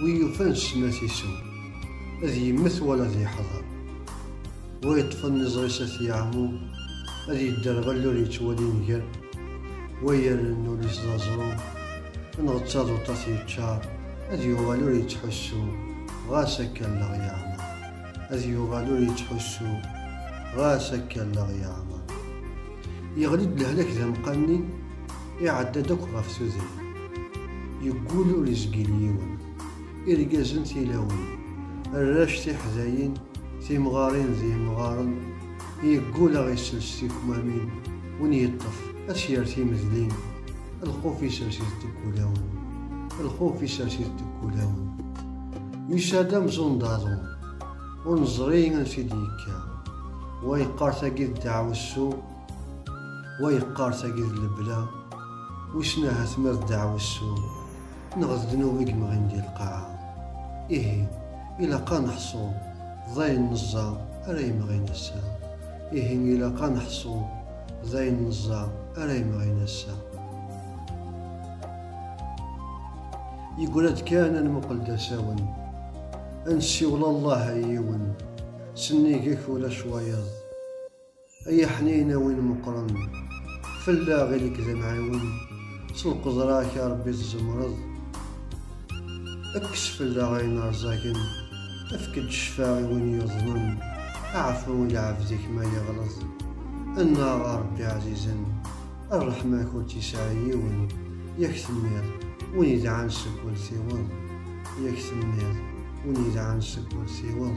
ويوفان السما تيسو أذ يمث ولا ذي حضر ويطفن نزغيسة يعمو أذ يدرغل لو يتوالي نجر ويرنو ليزازرو نغتاضو طاسي يتشار أذ يوغالو يتحسو غاسك اللغ يعمر أذ يوغالو يتحسو غاسك اللغ يعمر يغلد لهلك ذا مقني يعدى دوك غاف سوزي يقولوا رزقيليون إرقازن تيلاون الراش تيحزاين تيمغارين زي مغارن يقول غيسلس تيكمامين ون يطف أسيار تيمزلين الخوف يسرسي تكولاون الخوف يسرسي تكولاون يسادم زندازون ونزرين سيديكا ويقار تاقيد دعوة السوء ويقار تاقيد البلا وشناها ثمر دعوة السوء نغض ذنوبك مغين ديال القاعة إيه إلا قان حصو ضاي النزا أراي مغين السا إيه إلا قان حصو ضاي النزا أراي مغين السا يقولت كان المقلدة ساون أنسي ولا الله أيون سنيكك ولا شويض أي حنينة وين مقرن فلا غيلك ذا معاون سلق ضراك يا ربي الزمرض أكسف الله غين رزاكن أفكد الشفاعي وين يظلم أعفو إلى عبدك ما يغلظ أنا ربي عزيزا الرحمة كنتي سعيون يكتمير ونيد عن سكول سيوض يكتمير ونيد عن سكول سيوض